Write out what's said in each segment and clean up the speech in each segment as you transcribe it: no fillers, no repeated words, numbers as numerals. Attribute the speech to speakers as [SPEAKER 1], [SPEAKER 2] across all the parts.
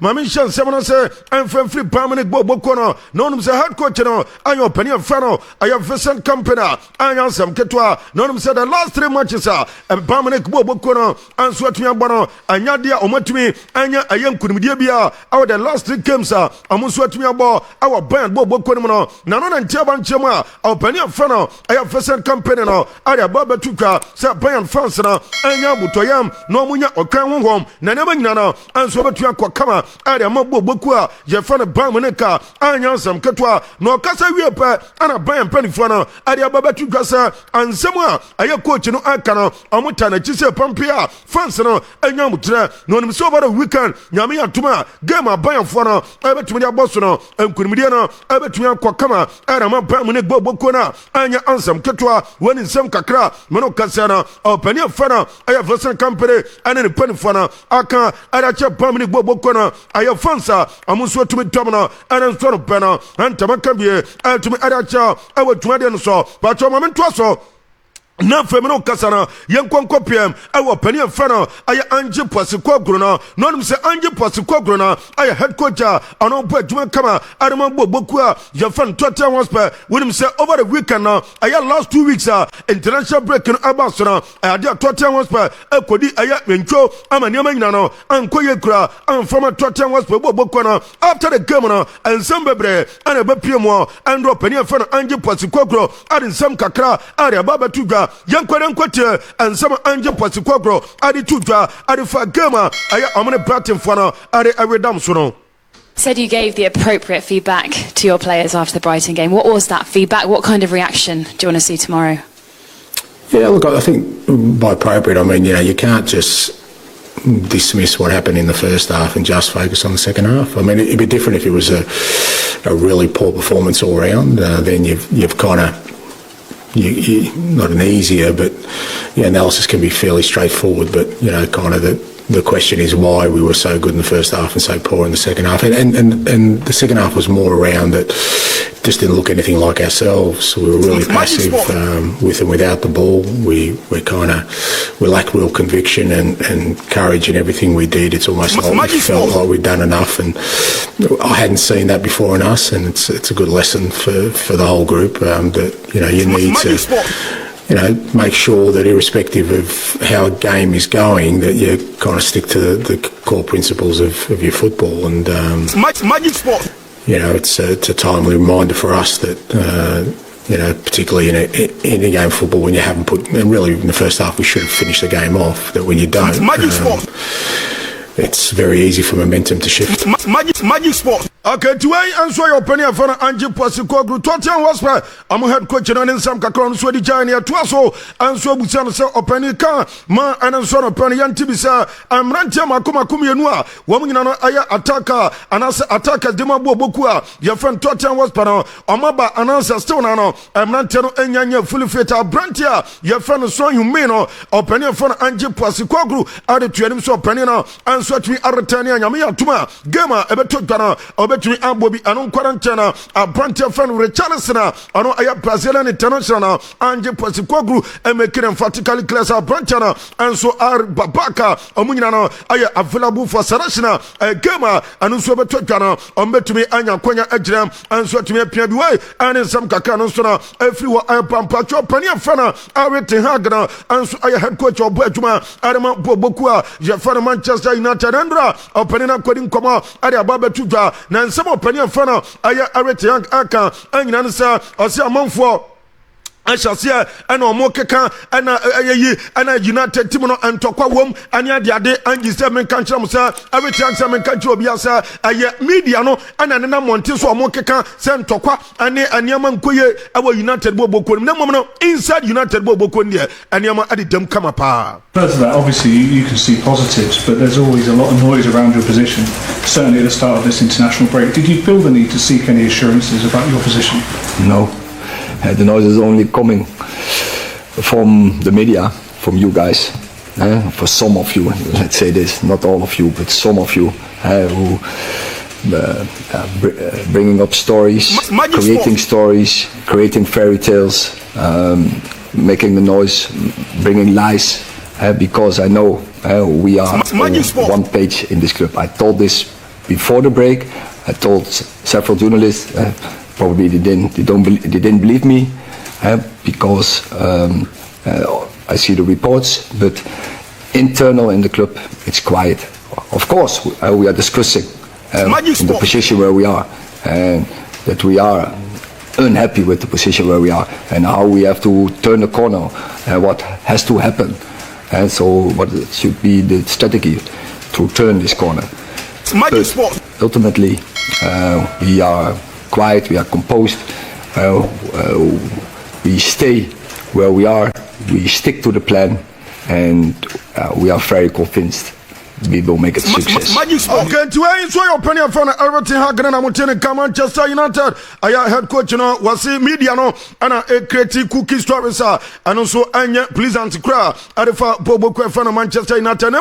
[SPEAKER 1] Mami Shan Semana say, I'm from free permanent Bobokono, no say head coach, ayo penny of Fano, I have Vincent Kompany, I am some Ketwa, no said the last 3 matches are a permanent Bobokono, and Swatia Bono, and Yadia Omatumi, Anya Ayam Kumidia, our the last 3 games are, Amuswatia Bo, our band Bobokono, Nanon and Chaban Chema, our penny of Fano, I have Vincent Kompany, I have Baba Tuka, Sir Bayern France, Anya Butoyam, no Munya or Crown Home, Nana, and Swatia Kwakama, I am Mobo Bokua, Jeffana Bamaneka, Anya Sam Katwa, no Casa Wepa, and a Bayern Penifano, I have Baba Tukasa, and somewhere I have coach no Akano, Amutana, Chisa Pampia, France, and Yamutra, no so about a weekend, Yamia Tuma, Gama Bayern Fano, I bet to me a Bosono, and Kurmidiano, I bet to me a Kwakama, I am a Baman Bobokona, Anya Ansam Katwa, when in some Kakra, Monocasana, or Penny Fana, I have Vincent Kompany, and in a Penifana, Aka, I have Bamani Bobokona, I have Fansa, Amuswa to me Tomana, and I'm sort of Penna, and Tamakambie, and to me Adacha, I would 20 and so, but your moment was so. Na femino kasana yenkon kopiem ewo pani afana aye Ange Postecoglou no nim se Ange Postecoglou aye head coach ono po adwuma kama adama boboku a ye fan Tottenham Hotspur wonim se over the weekend aye last 2 weeks international break no abaso na aye Tottenham Hotspur ekodi aye mentwo amaniama nyina no ankoye kura anfama Tottenham Hotspur boboku no after the game no ensem bebre ana bepiem o andro pani afana Ange Postecoglou adin sam kakra are baba tuga Yankwaran Quater and some Ange Postecoglou, Adi Tuja, Adi Fagama, I am on a batting for Adi Aredamsono.
[SPEAKER 2] Said you gave the appropriate feedback to your players after the Brighton game. What was that feedback? What kind of reaction do you want to see tomorrow?
[SPEAKER 3] Yeah, look, I think by appropriate, I mean, you can't just dismiss what happened in the first half and just focus on the second half. I mean, it'd be different if it was a really poor performance all round. Then you've kind of not an easier, but analysis can be fairly straightforward. But kind of the question is why we were so good in the first half and so poor in the second half. And the second half was more around that just didn't look anything like ourselves. We were really passive with and without the ball. We lacked real conviction and courage in everything we did. It's almost like we felt like we'd done enough, and I hadn't seen that before in us. And it's a good lesson for the whole group that you need to make sure that irrespective of how a game is going, that you kind of stick to the core principles of your football. And it's a timely reminder for us that particularly in a game of football, when you haven't put, and really in the first half we should have finished the game off, that when you don't, it's very easy for momentum to shift.
[SPEAKER 1] Magic Sport. Okay, today answer your opinion for Ange Postecoglou. Tottenham Hotspur, I'm head coach and some kakron so the giant twaso and so busan so opinion kan ma and so opinion tibisa I'm rantia makuma kumienua woman aya attacker and as attacker dema bobokua your friend Tottenham Hotspur omaba announcer still no I'm rantia enyanya fully fit brantia your friend so you mean opinion for Ange Postecoglou at the tuanim so opinion and so to aretania nyame atuma gamer ebeto dwana to me Abobi anon quarantena a brantia fan richarlison ano aya Brazilian international Ange Postecoglou and making emphatically clear a brantia and so are babaka omunyina no aya available for selection a gamer and so beto dwana to me anya kwanya agiram and so to me pia biwe and some kaka no so na everywhere aya pampacho pania fana arete hagna and so aya head coach obo adwuma arema boboku a je fan Manchester United andra openina kodin koma aya baba tudwa na some opinion fana aya arete aka anyina nsa osi amanfo Ashasia and Omokeka and a United team and Tokwa Wom and Yade and Gisem Kanchamusa, every chance I'm in Kanchobiasa, a media no and another Montes or Mokeka, San Tokwa and Yaman Kuye, our United Bobokun, no inside United Bobokundia and Yama Adidum Kamapa.
[SPEAKER 4] Further to that, obviously you can see positives, but there's always a lot of noise around your position, certainly at the start of this international break. Did you feel the need to seek any assurances about your position?
[SPEAKER 5] No. The noise is only coming from the media, from you guys. For some of you, let's say this, not all of you, but some of you who bringing up stories, creating stories, creating fairy tales, making the noise, bringing lies. Because I know we are on one page in this club. I told this before the break, I told several journalists, probably they didn't believe me, because I see the reports, but internal in the club, it's quiet. Of course, we are discussing in the position where we are, that we are unhappy with the position where we are, and how we have to turn the corner, what has to happen, and so what should be the strategy to turn this corner. But ultimately, we are quiet, we are composed, we stay where we are, we stick to the plan, and we are very convinced we will make it a success.
[SPEAKER 1] Okay, to enjoy your opinion from everything happening in Manchester United. I head coach, was media and creative cookie stories, and also pleasant crowd. Arifa Bobo from Manchester United.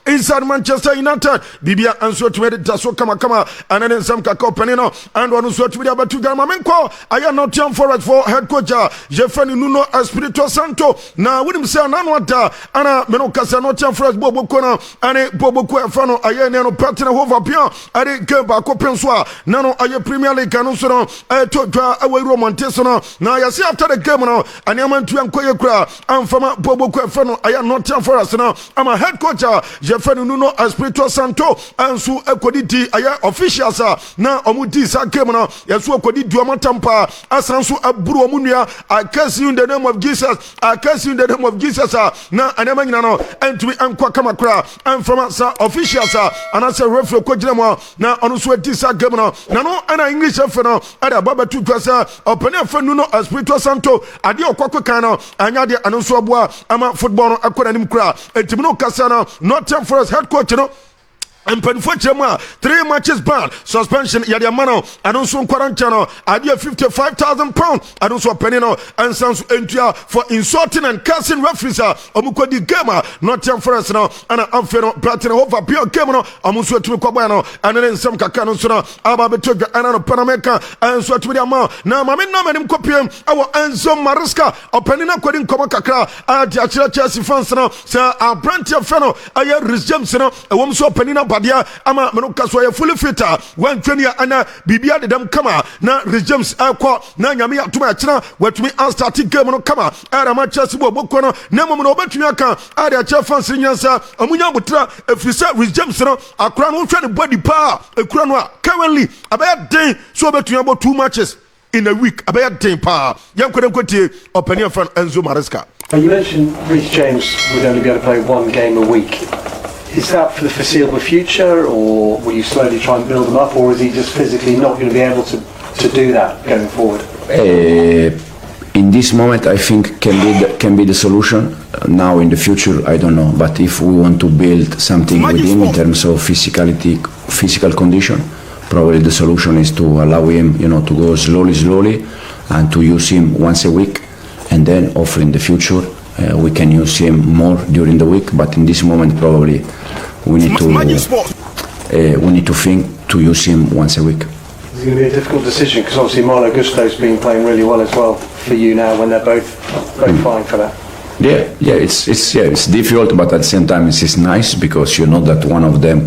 [SPEAKER 1] Inside Manchester United, Bibia and so to it, so kama, and then some Kompany, and one so to be able to Gamamenko. I am not young for it for head coach, Jeffrey Nuno Espirito Santo. Now, with him say, Nanwata, Anna Menocasa, not young for us, Bobo Kona, and Bobo Fano, I am no partner over Pion, I didn't care about Copenswa, Nano, I Premier League, and also to draw away Romantisono. Now, I see after the game, and I'm to Ankoyakra, I'm from Bobo Fano, I am not young for us now. I'm a head coach, Jeffrey Nuno Espirito Santo, and so Equidity, I am officials, now Omuti Sakemana, Yasu Kodi Duamatampa, Asansu Aburu Munia, I curse you in the name of Jesus, I curse you in the name of Jesus, now, and I'm and to be Anquakamakra, I'm from officials, and as a referee, Kojamo, now on Sweaty Governor, Nano, and English Feno, and a Baba Tuasa, open a Fenuno, Espirito Santo, Adio Quacano, and Yadia Anuswabua, Ama Football, Aquanim Cra, and Timino Casano, not time for us head coach, and Penfuchema, 3 matches ban, suspension, Yadiamano, and also Quarantano, idea £55,000, and also Penino, and Sans Entria for insulting and cursing referees, Omukodi Gama, not time for us now, and I'm Feno, Platinum over Pio Gamano, Amusu to Quabano, and then some Cacano Sona, Ababetoga, and Panameka, and so to the amount. Now, Mamma, and Copium, our Enzo Maresca, or Penina Coding Comacara, and the Chelsea fans now, Sir, our Brantia Feno, I have Rich Jameson, a woman so Penina. Badia ama menoka so ya fully fitter when twenia ana bibia de dem kama na James akwa na nyame atuma akira watumi start game no kama era ma Chelsea boboko no na mom no obetumi aka ada cha fans nyansa amunya botra efisa James no akra no hwe ne body pa ekura no a currently abaya den so obetumi about 2 matches in a week abaya den pa yankodem kotie opinion fan Enzo Maresca.
[SPEAKER 6] You mentioned Reece James would only be able to play 1 game a week. Is that for the foreseeable future, or will you slowly try and build them up, or is he just physically not going to be able to do that going forward?
[SPEAKER 7] In this moment, I think can be the solution. Now in the future, I don't know. But if we want to build something with him in terms of physical condition, probably the solution is to allow him, to go slowly, and to use him once a week, and then hopefully in the future we can use him more during the week. But in this moment, probably we need to think to use him once a week.
[SPEAKER 6] It's going to be a difficult decision because obviously Malo Gusto's been playing really well as well for you now when they're both fine for that.
[SPEAKER 7] Yeah, it's difficult, but at the same time it's nice because you know that one of them,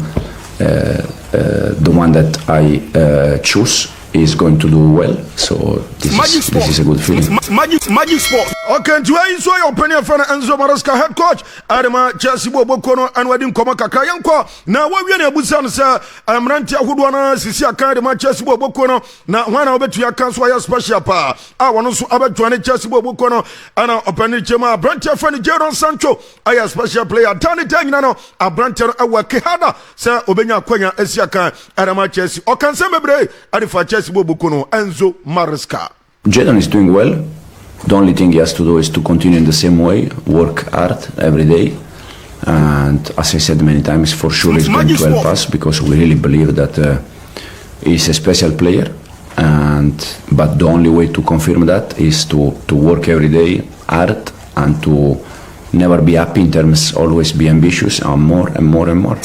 [SPEAKER 7] the one that I choose, is going to do well. So this is a good feeling.
[SPEAKER 1] Magic Sport. Okay, to enjoy your opinion from Enzo Maresca, head coach. Adama Chelsea Bobokono and Wadim Komaka Kayanko. Now what we are Busan sir, I'm Rantia Hudwana, Sisia Kadama Chelsea Bobokono. Now one of it we are cancel special power. I want to about 20 Chelsea Bobokono and open Chema Brantia Fanny Jadon Sancho. I a special player. Tani Tanginano, a Brantia Awakehada, Sir Obenya Konya Esiaka, Adama Chelsea. Or can some Bebre, Adifa Chelsea Bobokono, Enzo Maresca.
[SPEAKER 7] Jadon is doing well. The only thing he has to do is to continue in the same way, work hard every day, and as I said many times, for sure he's going to help us because we really believe that he's a special player. But the only way to confirm that is to work every day hard and to never be happy in terms, always be ambitious and more and more and more.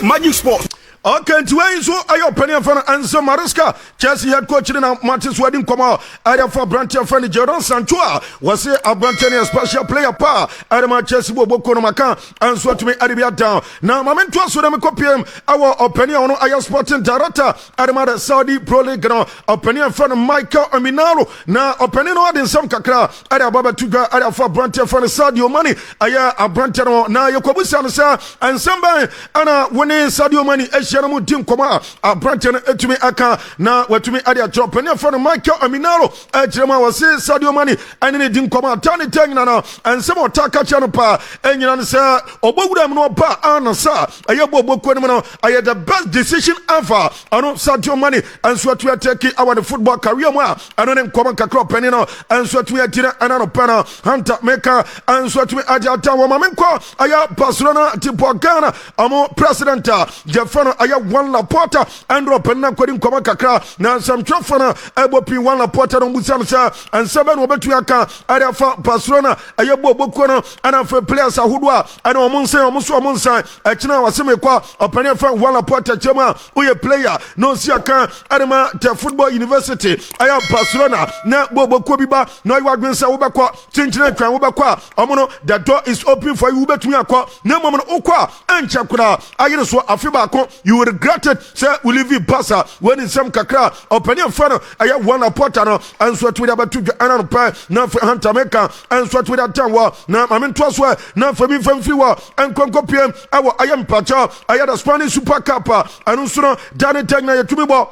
[SPEAKER 1] Magic Sport. Okay, to win so ayo penny fan Ange Maresca Chelsea head coach na Martin's wedding komo area for Brantia fan Jadon Sancho was say a Brantia special player pa area Chelsea bo boko no maka Ange to me adibia down now moment so dem kopiem our opinion on ayo sporting director area Saudi Pro League no opinion fan Michael Aminaro na opinion no den some kakra area baba tuga area for Brantia fan Sadio Mane aya a Brantia no na yokobusa no sa ansamba ana woni Sadio Mane Shanamu Tim Koma, a Branton etumi aka na watumi adia drop and for Michael Aminaro Ejema was say Sadio Mane and any Dim Koma Tani Tangana and some Taka Chanapa and you answer Obogudam no pa anasa ayabo bokwenmo I had the best decision ever ano Sadio Mane and so we are taking our football career ma anon Koma Kakro Penino and so we are tira anano pana Hunter Maker and so we adia tawo mamenko aya Barcelona tipo Ghana amo president Jefano aya Joan Laporta and Penna Kodin Koma Kakra na some trofana ebopi Joan Laporta no musamsa and seven obetuaka area for Barcelona ayabo bokono and for players ahudwa and omunsa echina waseme kwa openya for Joan Laporta chema uye player no siaka adema te football university aya Barcelona na boboko biba no iwadwensa wobakwa tinchine twan wobakwa omono the door is open for you betumi akwa na momo okwa ancha kura ayene so afiba akọ you will regret it say we leave you passa when in some kakra opinion fan aya Joan Laporta no and so to about to anan pa na Hunter Maker and so to that time na mamento so na for me famfi wa and konkopiem awo ayam pacha aya the Spanish Super Cup and so no Danny Tagna yetumi bo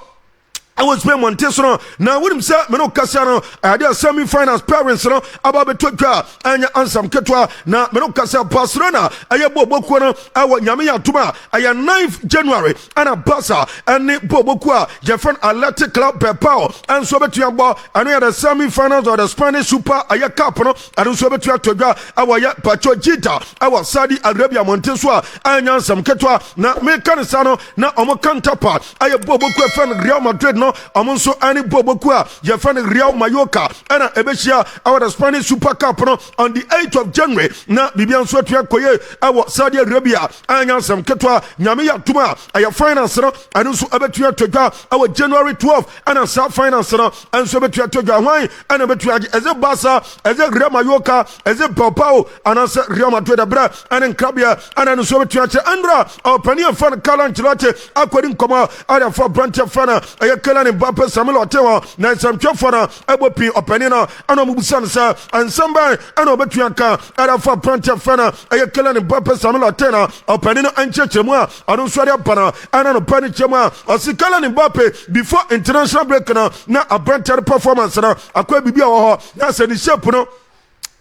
[SPEAKER 1] I was playing Montesano. Now, with him, sir, Meno Casano, I had semi finals parents, no, about the Twika, and your answer, Ketwa, now, Meno Casa, Barcelona, I have Bobokwana, our Yamia Tuma, I have 9th January, and a Bassa, and Bobokwa, Jeffan Athletic Club per power, and so bet you about, and we had the semi finals of the Spanish Super Ayacapano, and so bet you to go, our Pacho Gita, our Saudi Arabia Monteswa, and your answer, Ketwa, now, Mecanisano, now, Omo counterpart, I have Bobokwa fan Real Madrid. No, amonso ani bobokua Jefan Real Mallorca and Ebeshia our Spanish Super Cup no, on the 8th of January na bibian so tua koye our Saudi Arabia anya sam ketwa nyame ya tuma aya finance no anu so abetua toga our January 12th and South finance no and so abetua toga hwan and abetua eze Barca eze Real Mallorca eze Bilbao and Real Madrid abra and Crabia and anu so abetua che Andra our pania fan Ancelotti according koma area for branch fan aya Mbappe Samuel Otewa na some chofana ebopi openina ano mubusan sa and somebody ano betuanka ara for Prantia fana ayekela Mbappe Samuel Otewa openina anchechemwa ano swari pana ano pani chemwa osikala Mbappe before international break na a Prantia performance na akwa bibia wo ho na se ni shape no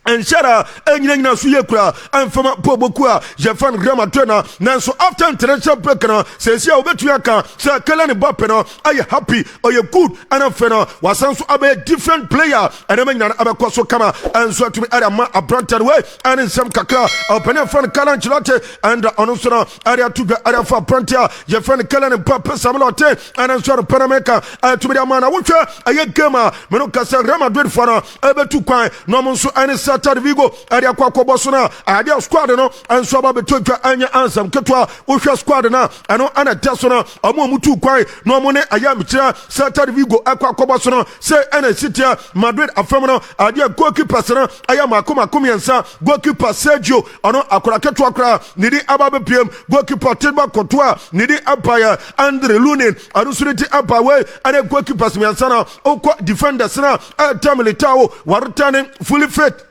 [SPEAKER 1] and shara enyina suye kura amfama pobokua Jefan Grama Tena nanso after international break no se sia obetuaka se kala Mbappe no are you happy or you good and afena wasanso abe different player and emanyina abekoso kama and so to me area ma abranted way and in some kakra open fan kala Ancelotti and onosona area to the area for Prantia Jefan kala Mbappe Samuel Ote and so Panameka to be the man awucha aye gama meno kasa Real Madrid fana abetu kwan no monso ani Saturday Vigo area kwa bosona area squad no and so aba betwa anya ansam ketwa wohwa squad na ano ana tesona omo mutu kwan no mo ne ayam kira Saturday Vigo akwa bosona say ana City Madrid afam no area goalkeeper sana ayam akoma komiensa goalkeeper Sadio ano akora ketwa akora nidi aba bepiem goalkeeper Tilba Courtois nidi Empire Andre Lunin arusuriti Empire and goalkeeper miansana okwa defenders na Tamile Tao warutane fully fit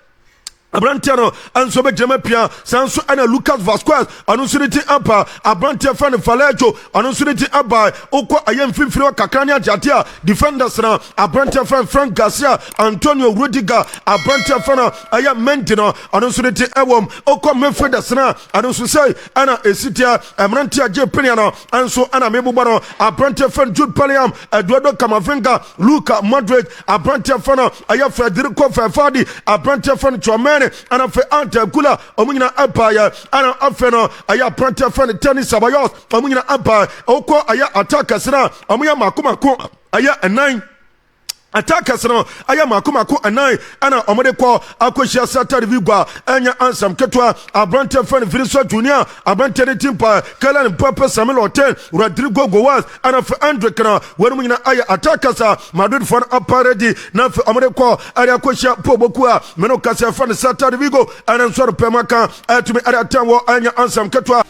[SPEAKER 1] Abrantiano and so be Jamapia Sanso and Lucas Vasquez anusuriti apa Abrantia fan Falejo anusuriti apa oko ayem fifiro kakania jatia defenders na Abrantia fan Frank Garcia Antonio Rudiger Abrantia fan ayem Mentino anusuriti ewom oko Mefredas na anususai ana esitia Abrantia Jepeniano and so ana mebubano Abrantia fan Jude Bellingham Eduardo Camavinga Luka Modric Abrantia fan ayem Federico Fafadi Abrantia fan Chouameni ana fe ante kula omunyina empire ana afeno aya Prantia fan tennis Sabayos omunyina empire oko aya attackers na omunya makomako aya 9 attackers no aya makomako anan ana omode ko akohia Saturday vigwa anya ansam ketwa abrante fan Vinicius Junior abrante ne timpa Kylian Mbappe Samuel Hotel Rodrigo Goaz ana for Andre kana wonu nyina aya attackers Madrid fan aparedi na for omode ko aya akohia poboku meno kase fan Saturday vigo ana nsoro pemaka atumi aya tanwo anya ansam ketwa